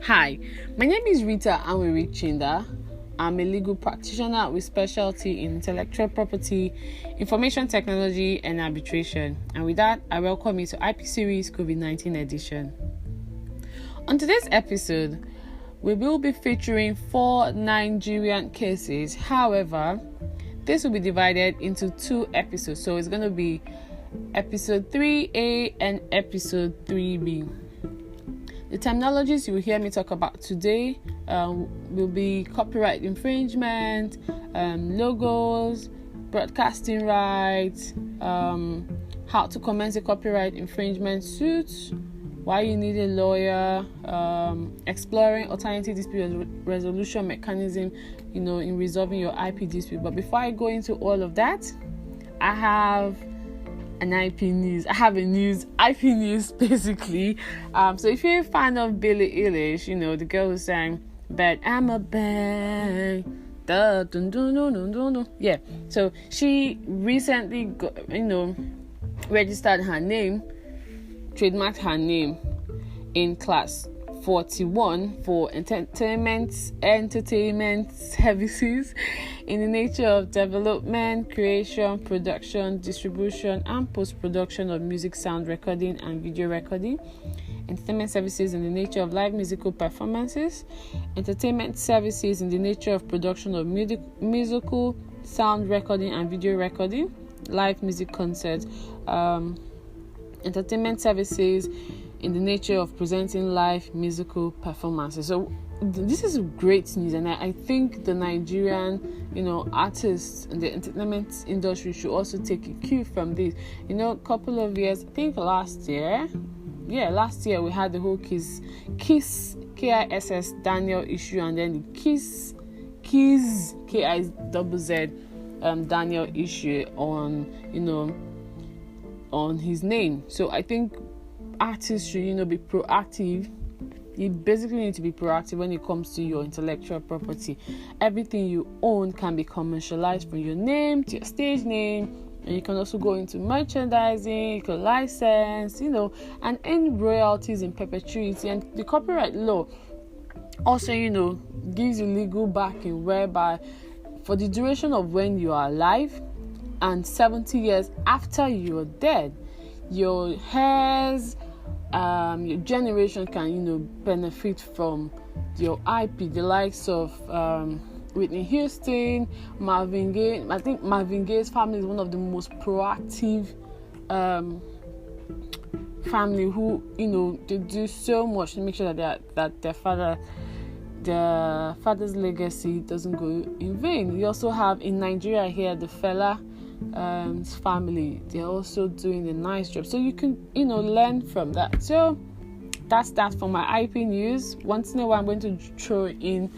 Hi, my name is Rita Anwiri-Chinda. I'm a legal practitioner with specialty in intellectual property, information technology, and arbitration. And with that, I welcome you to IP Series COVID-19 edition. On today's episode, we will be featuring 4 Nigerian cases. However, this will be divided into 2 episodes. So it's going to be episode 3A and episode 3B. The terminologies you will hear me talk about today will be copyright infringement, logos, broadcasting rights, how to commence a copyright infringement suit, why you need a lawyer, exploring alternative dispute resolution mechanism, in resolving your IP dispute. But before I go into all of that, I have an IP news. I have a IP news basically. So if you're a fan of Billie Eilish, the girl who sang "Bad I'm a Bang," yeah. So she recently registered her name, trademarked her name in class 41 for entertainment services in the nature of development, creation, production, distribution, and post-production of music, sound recording, and video recording. Entertainment services in the nature of live musical performances. Entertainment services in the nature of production of musical, sound recording, and video recording. Live music concerts. Entertainment services in the nature of presenting live musical performances. So this is great news, and I think the Nigerian, artists in the entertainment industry should also take a cue from this. A couple of years, I think last year we had the whole Kiss KISS Daniel issue, and then the Kiss KIZZ Daniel issue on his name. So I think artists should be proactive. You basically need to be proactive when it comes to your intellectual property. Everything you own can be commercialized from your name to your stage name, and you can also go into merchandising, you can license, and any royalties in perpetuity. And the copyright law also, gives you legal backing, whereby for the duration of when you are alive and 70 years after you're dead, your heirs, your generation can benefit from your IP. The likes of Whitney Houston, Marvin Gaye. I think Marvin Gaye's family is one of the most proactive family who they do so much to make sure that their father's legacy doesn't go in vain. You also have in Nigeria here the fella family. They're also doing a nice job, so you can learn from that. So that's that for my IP news. Once in a while I'm going to throw in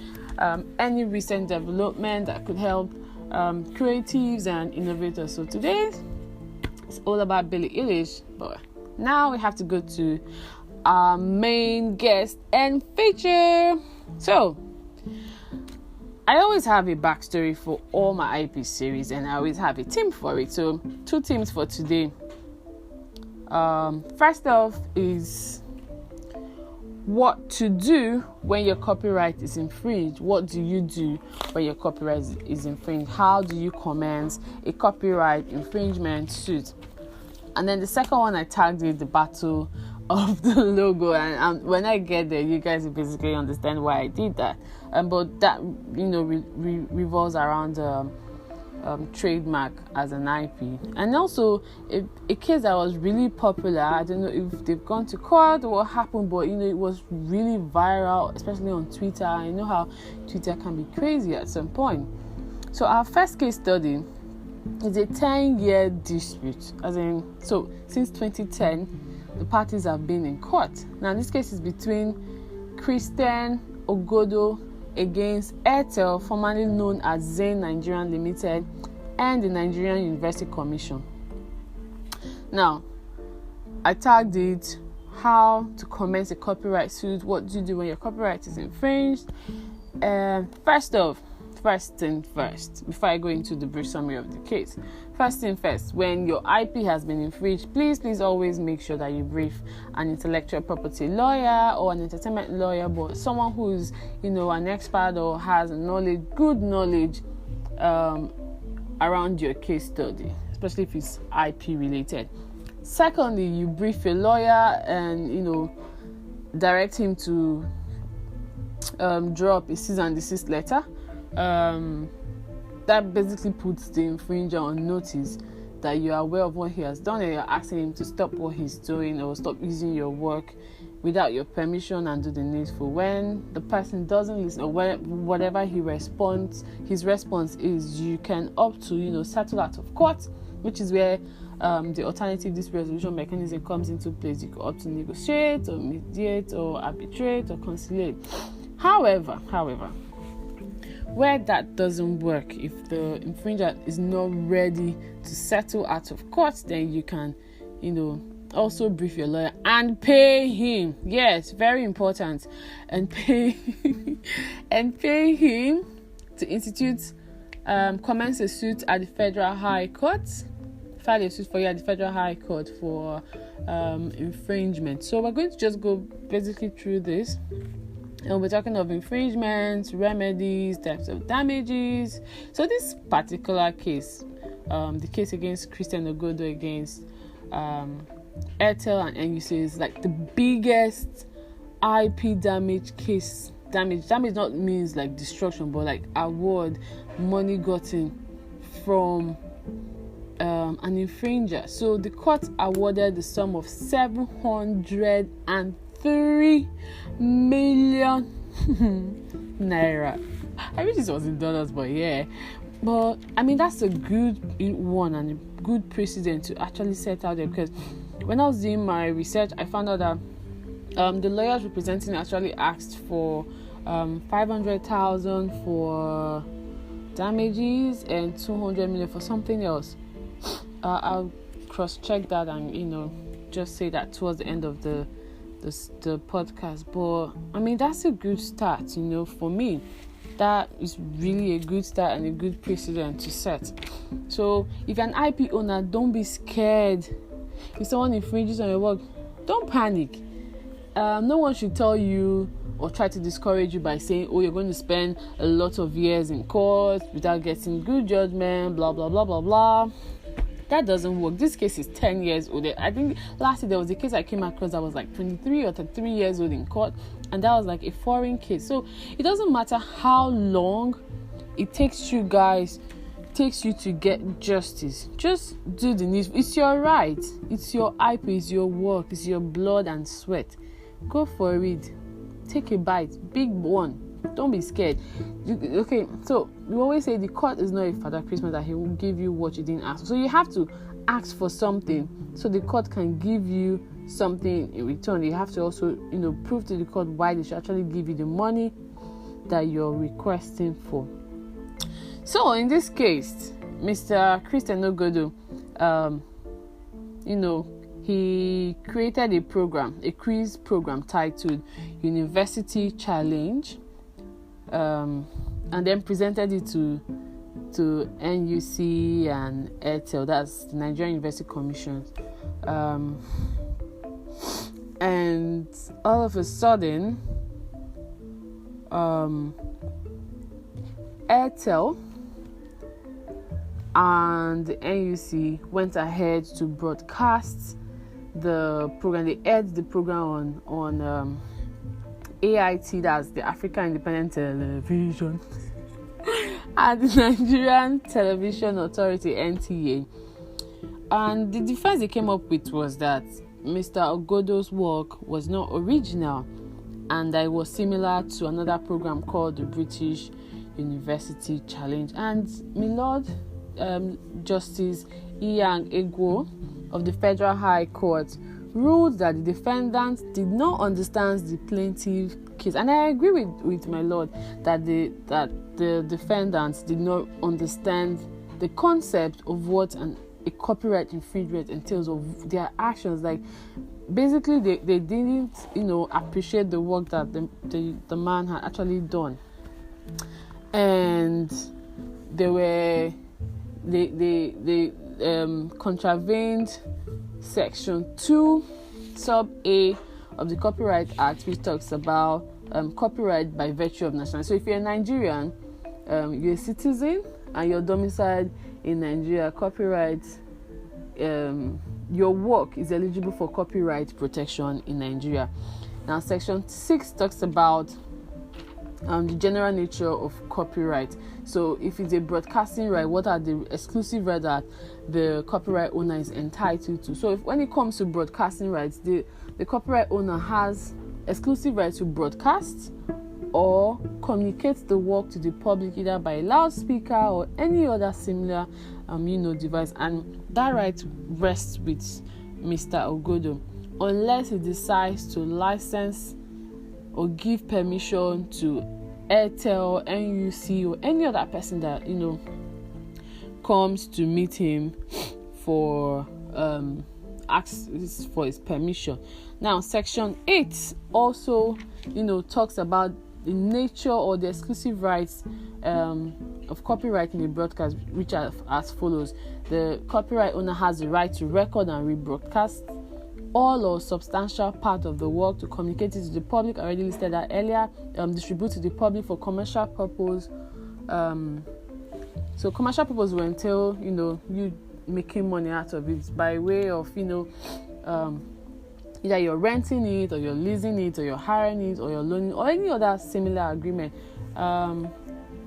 any recent development that could help creatives and innovators. So today it's all about Billie Eilish, but now we have to go to our main guest and feature. So I always have a backstory for all my IP series, and I always have a theme for it. So 2 themes for today. First off is what to do when your copyright is infringed. What do you do when your copyright is infringed? How do you commence a copyright infringement suit? And then the second one I tagged it the battle of the logo, and when I get there, you guys will basically understand why I did that. But that revolves around trademark as an IP, and also a case that was really popular. I don't know if they've gone to court or what happened, but it was really viral, especially on Twitter. I know how Twitter can be crazy at some point. So our first case study is a 10-year dispute, so since 2010 the parties have been in court. Now this case is between Christian Ogodo against Airtel, formerly known as Zain Nigerian Limited, and the Nigerian University Commission. Now, I tagged it how to commence a copyright suit. What do you do when your copyright is infringed? First off, first thing first, before I go into the brief summary of the case. First thing first, when your IP has been infringed, please always make sure that you brief an intellectual property lawyer or an entertainment lawyer, but someone who's, an expert or has good knowledge around your case study, especially if it's IP related. Secondly, you brief your lawyer and, direct him to draw up a cease and desist letter. That basically puts the infringer on notice that you are aware of what he has done and you're asking him to stop what he's doing or stop using your work without your permission and do the needful. When the person doesn't listen or whatever his response is, you can opt to settle out of court, which is where the alternative dispute resolution mechanism comes into place. You can opt to negotiate or mediate or arbitrate or conciliate. However, where that doesn't work, if the infringer is not ready to settle out of court, then you can, also brief your lawyer and pay him. Yes, very important. And pay him to institute, commence a suit at the Federal High Court. File a suit for you at the Federal High Court for infringement. So we're going to just go basically through this. And we're talking of infringements, remedies, types of damages. So this particular case, the case against Christian Ogodo against Airtel and NUC, is like the biggest IP damage case. Damage not means like destruction, but like award money gotten from an infringer. So the court awarded the sum of 703 million naira. I wish this was in dollars, but yeah. But I mean, that's a good one and a good precedent to actually set out there, because when I was doing my research, I found out that the lawyers representing actually asked for 500,000 for damages and 200 million for something else. I'll cross-check that and just say that towards the end of the podcast. But I mean, that's a good start. For me, that is really a good start and a good precedent to set. So if you're an IP owner, don't be scared. If someone infringes on your work, don't panic. No one should tell you or try to discourage you by saying, you're going to spend a lot of years in court without getting good judgment, blah blah blah blah blah. That doesn't work. This case is 10 years old. I think last year there was a case I came across that was like 23 or 33 years old in court, and that was like a foreign case. So it doesn't matter how long it takes you to get justice. Just do the needs. It's your right. It's your IP. It's your work. It's your blood and sweat. Go for it. Take a bite. Big one. Don't be scared. Okay, so we always say the court is not a Father Christmas that he will give you what you didn't ask for. So you have to ask for something so the court can give you something in return. You have to also, prove to the court why they should actually give you the money that you're requesting for. So in this case, Mr. Christian Ogodo, he created a quiz program titled University Challenge. And then presented it to NUC and Airtel, that's the Nigerian University Commission. And all of a sudden, Airtel and the NUC went ahead to broadcast the program. They aired the program on AIT, that's the African Independent Television, and the Nigerian Television Authority, NTA. And the defense they came up with was that Mr. Ogodo's work was not original and that it was similar to another program called the British University Challenge. And my Lord Justice Iyang Egwo of the Federal High Court ruled that the defendant did not understand the plaintiff case. And I agree with my lord that the defendants did not understand the concept of what a copyright infringement entails, of their actions. Like, basically they didn't appreciate the work that the man had actually done. and they contravened section 2 sub A of the Copyright Act, which talks about copyright by virtue of nationality. So if you're a Nigerian, you're a citizen and you're domiciled in Nigeria, copyright, your work is eligible for copyright protection in Nigeria. Now, section 6 talks about the general nature of copyright. So if it's a broadcasting right, what are the exclusive rights that the copyright owner is entitled to? So when it comes to broadcasting rights, the copyright owner has exclusive rights to broadcast or communicate the work to the public either by a loudspeaker or any other similar device, and that right rests with Mr. Ogodo, unless he decides to license or give permission to Airtel, NUC, or any other person that comes to meet him for asks for his permission. Now, section 8 also talks about the nature or the exclusive rights of copyright in a broadcast, which are as follows. The copyright owner has the right to record and rebroadcast all or substantial part of the work, to communicate it to the public, already listed that earlier, distribute to the public for commercial purpose. So commercial purpose will entail, you making money out of it by way of, either you're renting it or you're leasing it or you're hiring it or you're loaning or any other similar agreement.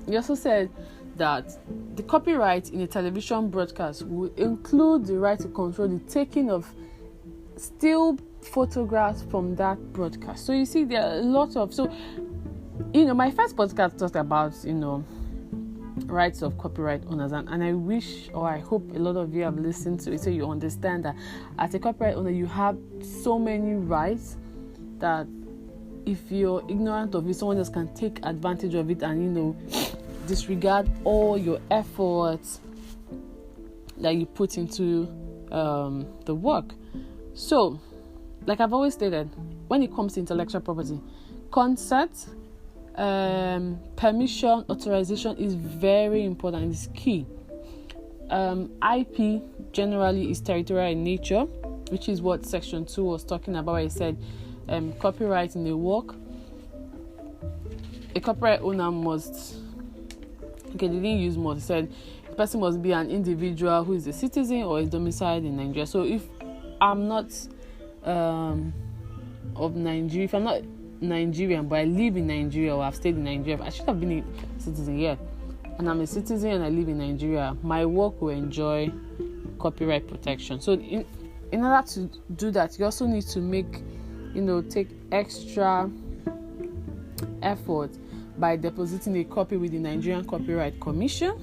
He also said that the copyright in a television broadcast will include the right to control the taking of still photographs from that broadcast. So you see, there are a lot of my first podcast talked about rights of copyright owners, and I wish, or I hope, a lot of you have listened to it so you understand that as a copyright owner you have so many rights that if you're ignorant of it, someone else can take advantage of it and disregard all your efforts that you put into the work. So, like I've always stated, when it comes to intellectual property, consent, permission, authorization is very important. It's key. IP generally is territorial in nature, which is what section 2 was talking about, where it said copyright in a work. A copyright owner must, they didn't use must, it said the person must be an individual who is a citizen or is domiciled in Nigeria. So if I'm not of Nigeria, if I'm not Nigerian but I live in Nigeria or I've stayed in Nigeria, I should have been a citizen, and I'm a citizen and I live in Nigeria, my work will enjoy copyright protection. So in order to do that, you also need to make take extra effort by depositing a copy with the Nigerian Copyright Commission.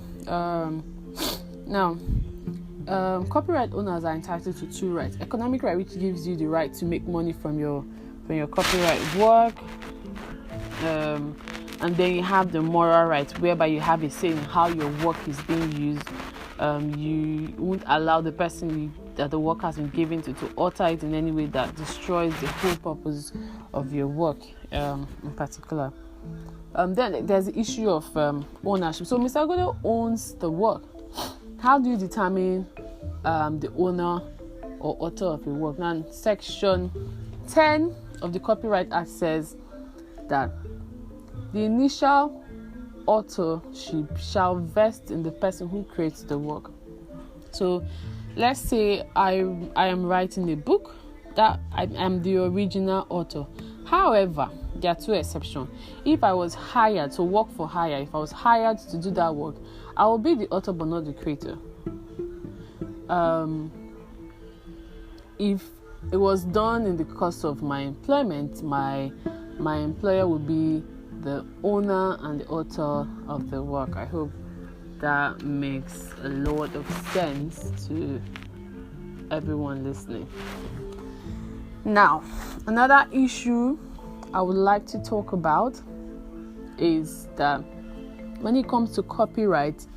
Copyright owners are entitled to 2 rights: economic right, which gives you the right to make money from your copyright work, and then you have the moral right, whereby you have a say in how your work is being used. You won't allow the person that the work has been given to alter it in any way that destroys the whole purpose of your work, in particular. Then there's the issue of ownership. So Mr. Agodo owns the work. How do you determine the owner or author of a work? Now, section 10 of the Copyright Act says that the initial authorship shall vest in the person who creates the work. So let's say I am writing a book, that I am the original author. However, there are 2 exceptions. If I was hired to work for hire, if I was hired to do that work, I will be the author but not the creator. If it was done in the course of my employment, my employer will be the owner and the author of the work. I hope that makes a lot of sense to everyone listening. Now, another issue I would like to talk about is that when it comes to copyright,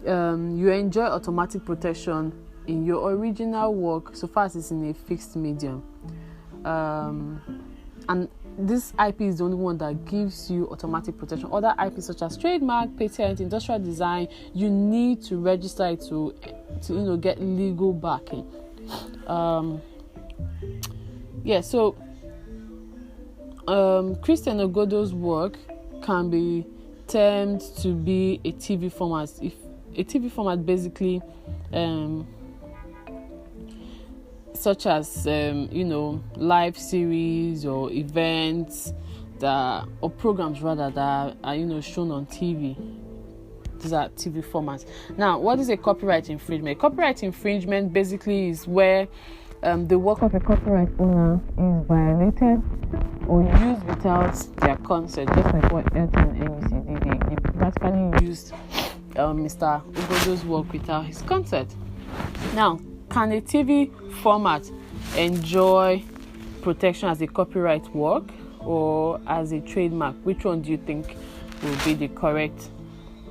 you enjoy automatic protection in your original work so far as it's in a fixed medium. And this IP is the only one that gives you automatic protection. Other IP such as trademark, patent, industrial design, you need to register it to get legal backing. So Christian Ogodo's work can be termed to be a TV format. If a TV format basically such as live series or events or programs rather that are shown on TV. These are TV formats. Now, what is a copyright infringement? Copyright infringement basically is where the work of a copyright owner is violated or used without their consent, just like what Airtel and NBC did. They practically used Mr. Ugodo's work without his consent. Now, can a TV format enjoy protection as a copyright work or as a trademark? Which one do you think will be the correct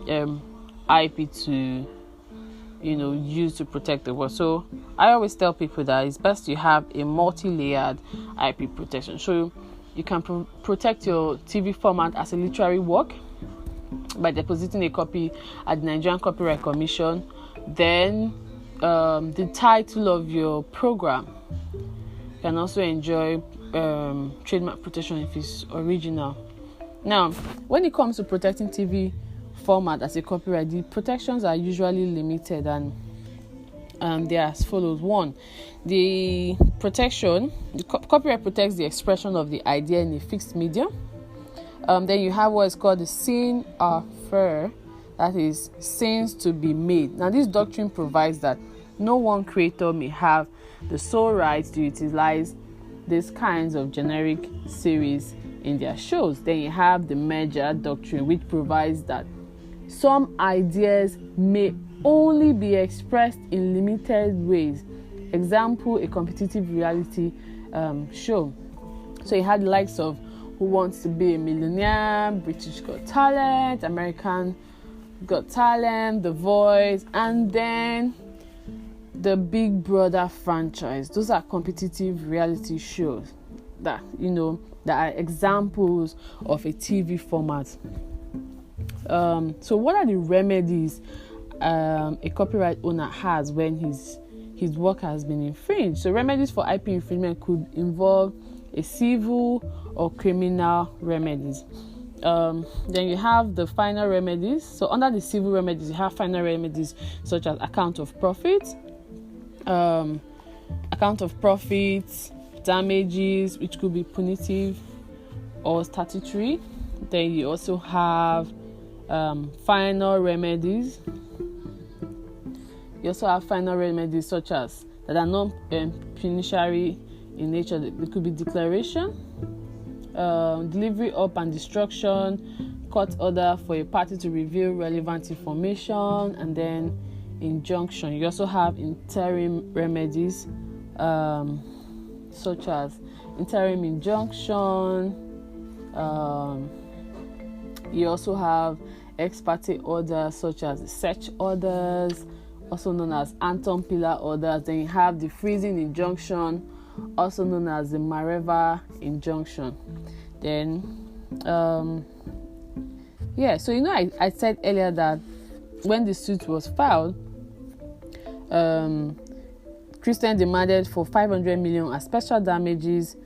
IP to use to protect the work? So I always tell people that it's best to have a multi-layered IP protection. So you can protect your TV format as a literary work by depositing a copy at the Nigerian Copyright Commission. Then the title of your program can also enjoy trademark protection if it's original. Now, when it comes to protecting TV format as a copyright, the protections are usually limited, and they are as follows. One, the copyright protects the expression of the idea in a fixed medium. Then you have what is called the scene or faire, that is, scenes to be made. Now, this doctrine provides that no one creator may have the sole right to utilize these kinds of generic series in their shows. Then you have the merger doctrine, which provides that some ideas may only be expressed in limited ways. Example, a competitive reality show. So you had the likes of Who Wants to Be a Millionaire, British Got Talent, American Got Talent, The Voice, and then the Big Brother franchise. Those are competitive reality shows that are examples of a TV format. So what are the remedies a copyright owner has when his work has been infringed? So remedies for IP infringement could involve a civil or criminal remedies. Then you have the final remedies. So under the civil remedies, you have final remedies such as account of profit, damages, which could be punitive or statutory. Then you also have final remedies. You also have final remedies such as that are non-punitive in nature. It could be declaration, delivery up and destruction, court order for a party to reveal relevant information, and then injunction. You also have interim remedies such as interim injunction. You also have ex parte orders such as search orders, also known as Anton Pillar orders. Then you have the freezing injunction, also known as the Mareva injunction. Then, so I said earlier that when the suit was filed, Christian demanded for 500 million as special damages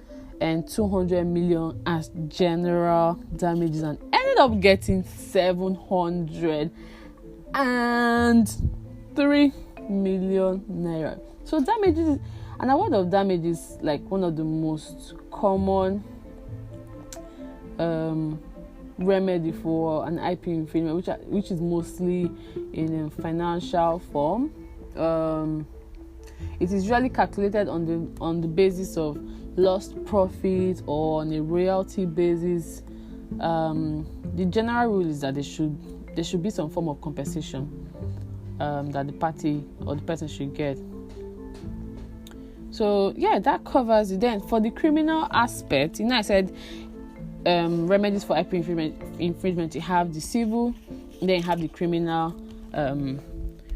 and 200 million as general damages, and ended up getting 703 million naira. So damages, an award of damages is like one of the most common remedy for an IP infringement, which is mostly in a financial form. It is usually calculated on the basis of lost profit or on a royalty basis. The general rule is that there should be some form of compensation that the party or the person should get. So that covers it. Then for the criminal aspect, I said remedies for IP infringement. You have the civil, then you have the criminal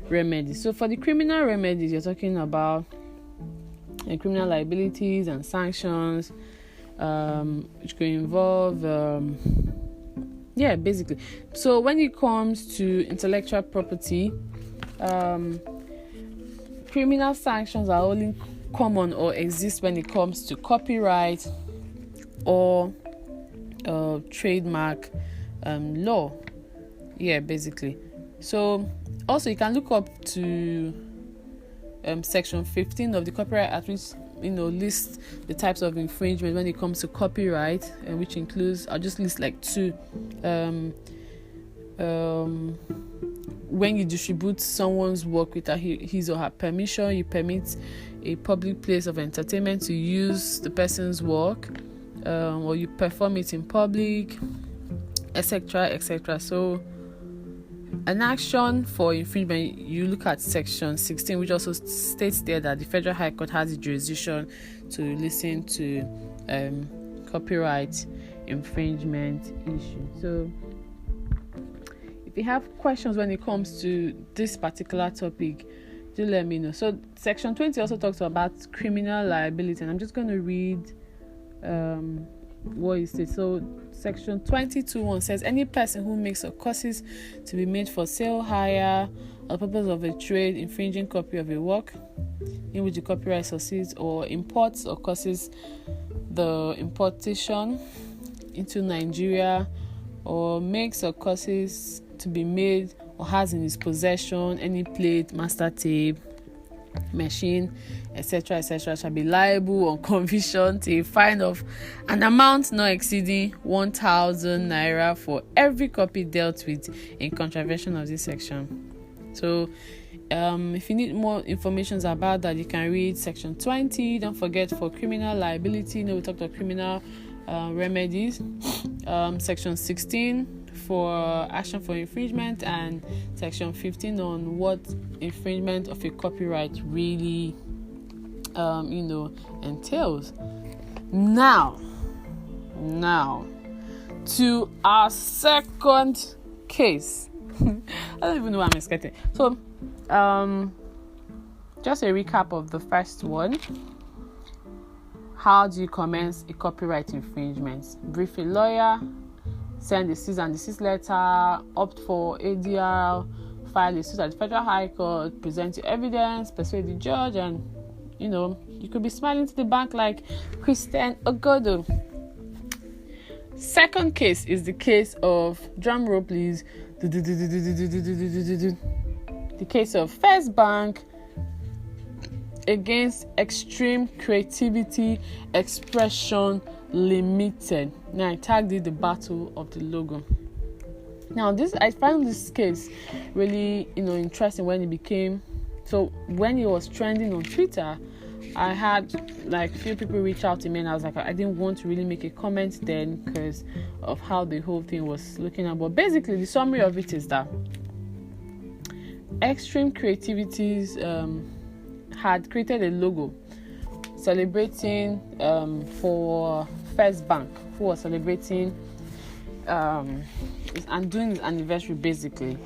remedies. So for the criminal remedies, you're talking about criminal liabilities and sanctions, which could involve basically. So when it comes to intellectual property, criminal sanctions are only common or exist when it comes to copyright or trademark law. Basically. So also you can look up to section 15 of the Copyright Act, which lists the types of infringement when it comes to copyright, which includes, I'll just list like two. When you distribute someone's work without his or her permission, you permit a public place of entertainment to use the person's work, or you perform it in public, etc., etc. So an action for infringement, you look at section 16, which also states there that the Federal High Court has the jurisdiction to listen to copyright infringement issue. So if you have questions when it comes to this particular topic, do let me know. So section 20 also talks about criminal liability, and I'm just going to read what it says. So section 22(1) says any person who makes or causes to be made for sale, hire, or the purpose of a trade infringing copy of a work in which the copyright succeeds, or imports or causes the importation into Nigeria, or makes or causes to be made or has in his possession any plate, master tape, machine, etc., etc., shall be liable on conviction to a fine of an amount not exceeding 1,000 naira for every copy dealt with in contravention of this section. So if you need more information about that, you can read section 20. Don't forget, for criminal liability, we talked about criminal remedies, section 16 for action for infringement, and section 15 on what infringement of a copyright really entails. Now to our second case. I don't even know why I'm excited. So just a recap of the first one. How do you commence a copyright infringement? Brief a lawyer, send a cease and desist letter, opt for ADR, file a suit at the Federal High Court, present your evidence, persuade the judge, and you could be smiling to the bank like Christian Ogodo. Second case is the case of, drum roll please, the case of First Bank against Extreme Creativity Expression Limited. Now I tagged it the Battle of the Logo. Now I found this case really interesting when it was trending on Twitter. I had few people reach out to me, and I was like, I didn't want to really make a comment then because of how the whole thing was looking at. But basically the summary of it is that Extreme Creativities had created a logo celebrating for First Bank, who was celebrating and doing his anniversary basically.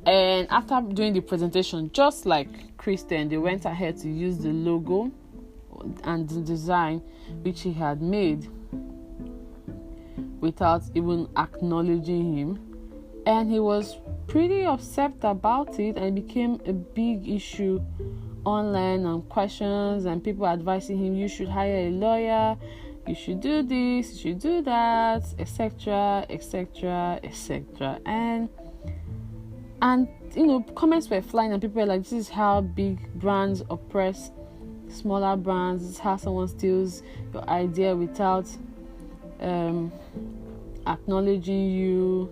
And after doing the presentation, just like Christian, they went ahead to use the logo and the design which he had made without even acknowledging him. And he was pretty upset about it, and it became a big issue online, and questions and people advising him, you should hire a lawyer, you should do this, you should do that, etc., etc., etc. And comments were flying, and people were like, this is how big brands oppress smaller brands, this is how someone steals your idea without acknowledging you,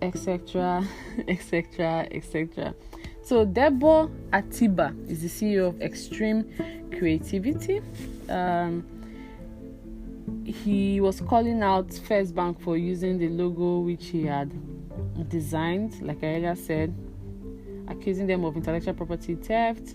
etc., etc., etc. So Debo Atiba is the CEO of Extreme Creativity. He was calling out First Bank for using the logo which he had designed, like I earlier said, accusing them of intellectual property theft.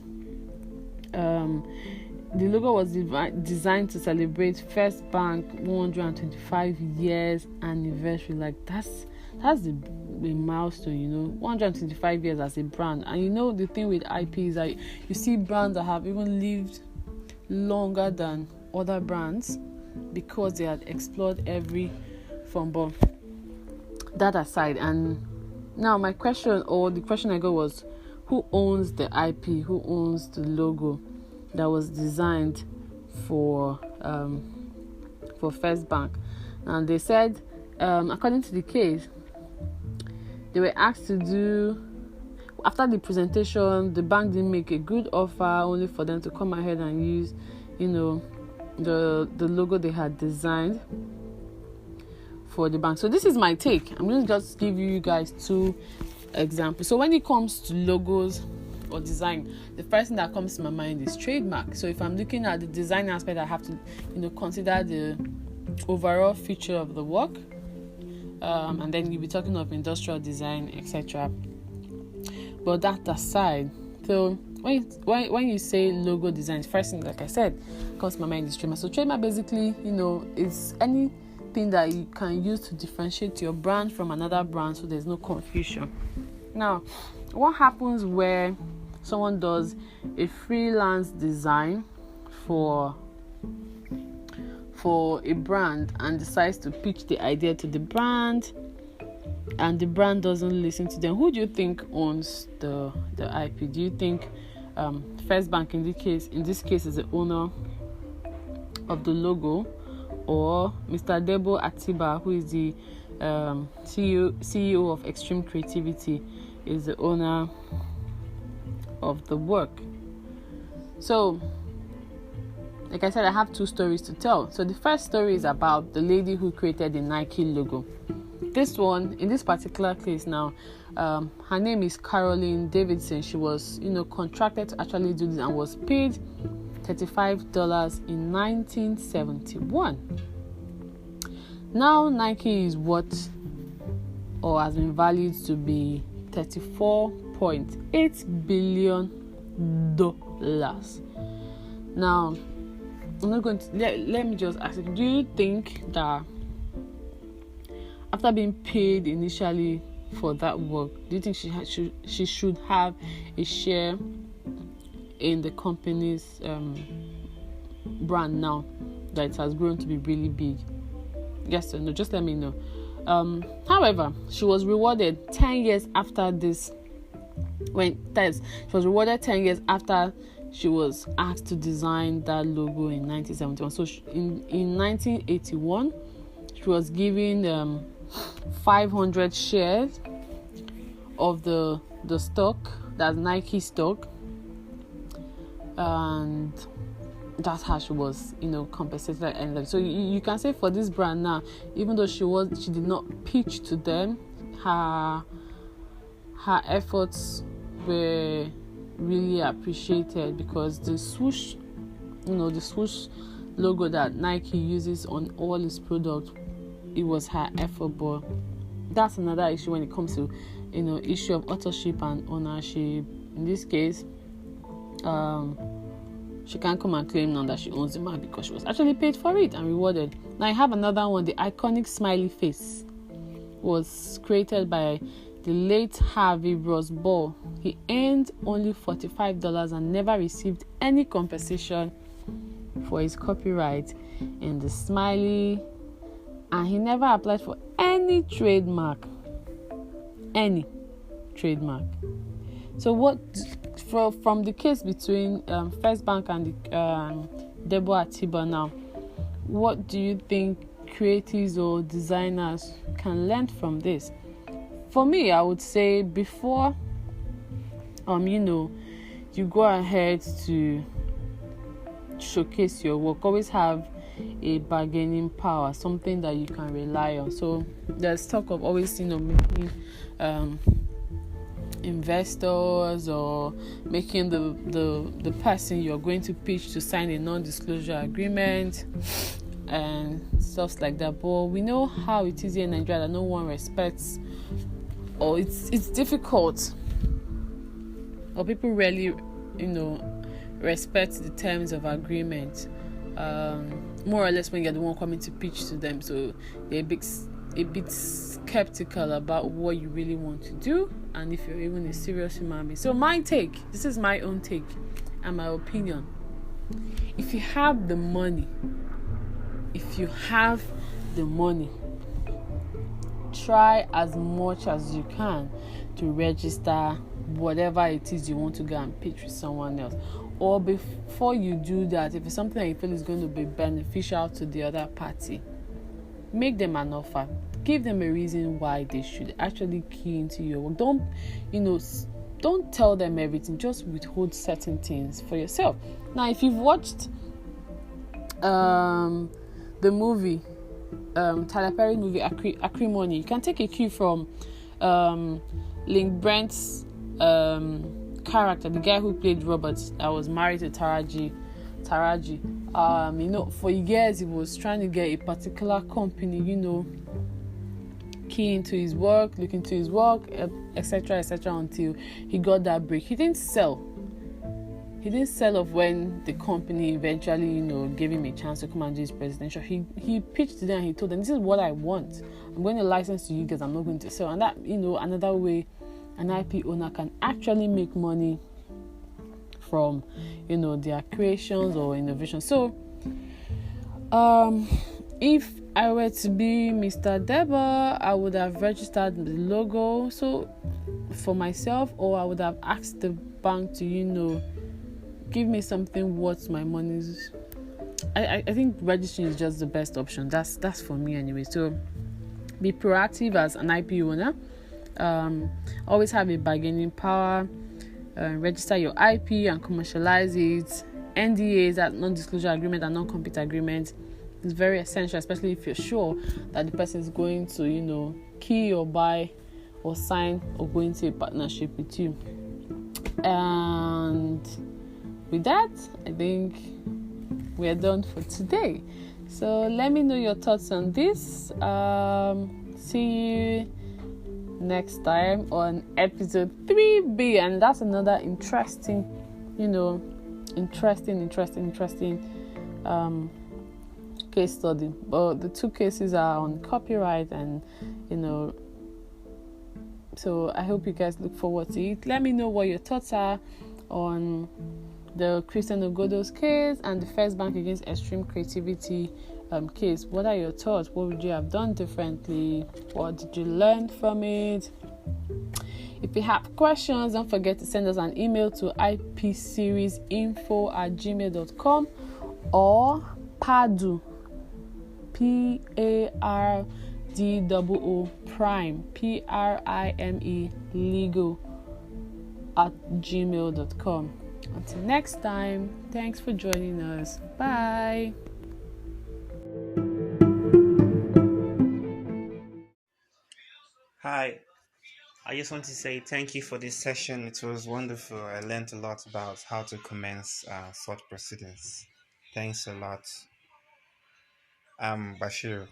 The logo was designed to celebrate First Bank 125 years anniversary. Like that's a milestone, 125 years as a brand. And the thing with IP is that you see brands that have even lived longer than other brands. because they had explored every form. But that aside, and now my question, or the question I got was, who owns the IP? Who owns the logo that was designed for First Bank? And they said, according to the case, they were asked to do, after the presentation, the bank didn't make a good offer, only for them to come ahead and use, the logo they had designed for the bank. So this is my take. I'm going to just give you guys two examples. So when it comes to logos or design, the first thing that comes to my mind is trademark. So if I'm looking at the design aspect, I have to, consider the overall feature of the work, and then you'll be talking of industrial design, etc. But that aside, so when you say logo design, first thing, like I said, comes to my mind is trademark. So trademark basically, is anything that you can use to differentiate your brand from another brand, so there's no confusion. Now, what happens where someone does a freelance design for a brand and decides to pitch the idea to the brand, and the brand doesn't listen to them? Who do you think owns the IP? Do you think First Bank in this case is the owner of the logo, or Mr. Debo Atiba, who is the CEO of Extreme Creativity, is the owner of the work? So, like I said, I have two stories to tell. So the first story is about the lady who created the Nike logo. This one, in this particular case now, her name is Caroline Davidson. She was, contracted to actually do this and was paid $35 in 1971. Now Nike is what, or has been valued to be $34.8 billion. Now, I'm not going to let me just ask you, do you think that after being paid initially for that work, do you think she should have a share in the company's brand now that it has grown to be really big? Yes or no? Just let me know. However, she was rewarded 10 years after this. She was rewarded 10 years after she was asked to design that logo in 1971. So in 1981, she was given 500 shares of the stock, that's Nike stock, and that's how she was, compensated at the end. So you can say for this brand now, even though she did not pitch to them, her efforts were really appreciated, because the swoosh logo that Nike uses on all its products, it was her effort. But that's another issue when it comes to issue of authorship and ownership. In this case, she can't come and claim now that she owns the mark, because she was actually paid for it and rewarded. Now I have another one. The iconic smiley face was created by the late Harvey Rosball. He earned only $45 and never received any compensation for his copyright in the smiley, and he never applied for any trademark. So what from the case between First Bank and Debo Atiba now, what do you think creatives or designers can learn from this? For me, I would say before you go ahead to showcase your work, always have a bargaining power, something that you can rely on. So there's talk of always making investors, or making the person you're going to pitch to sign a non-disclosure agreement and stuff like that. But we know how it is here in Nigeria, that no one respects, or it's difficult, or people rarely respect the terms of agreement, more or less when you're the one coming to pitch to them. So they're a bit skeptical about what you really want to do, and if you're even a serious human being. So this is my own take and my opinion. If you have the money, if if you have the money, try as much as you can to register whatever it is you want to go and pitch with someone else. Or before you do that, if it's something that you feel is going to be beneficial to the other party, make them an offer. Give them a reason why they should actually key into your work. Don't tell them everything. Just withhold certain things for yourself. Now, if you've watched the movie, Tyler Perry movie Acrimony, you can take a cue from Link Brent's character, the guy who played Robert, that was married to Taraji. For years he was trying to get a particular company, key into his work, look into his work, etc., until he got that break. He didn't sell off when the company eventually, gave him a chance to come and do his presidential. He pitched to them and he told them, this is what I want. I'm going to license to you guys, I'm not going to sell. And that, another way an IP owner can actually make money from, their creations or innovations. So, if I were to be Mr. Deba, I would have registered the logo for myself, or I would have asked the bank to, give me something worth my money. I think registering is just the best option. That's for me anyway. So be proactive as an IP owner. Always have a bargaining power. Register your IP and commercialize it. NDAs, that non-disclosure agreement and non-compete agreement, is very essential, especially if you're sure that the person is going to, key or buy or sign or go into a partnership with you. And with that, I think we're done for today. So let me know your thoughts on this. See you next time on episode 3B, and that's another interesting case study. But the two cases are on copyright, and so I hope you guys look forward to it. Let me know what your thoughts are on the Christian Ogodo's case and the First Bank against Extreme Creativity case. What are your thoughts? What would you have done differently? What did you learn from it? If you have questions, don't forget to send us an email to ipseriesinfo@gmail.com or PARDO PARDOO prime PRIME legal @gmail.com. Until next time, thanks for joining us. Bye. Hi, I just want to say thank you for this session. It was wonderful. I learned a lot about how to commence such proceedings. Thanks a lot. I'm Bashir.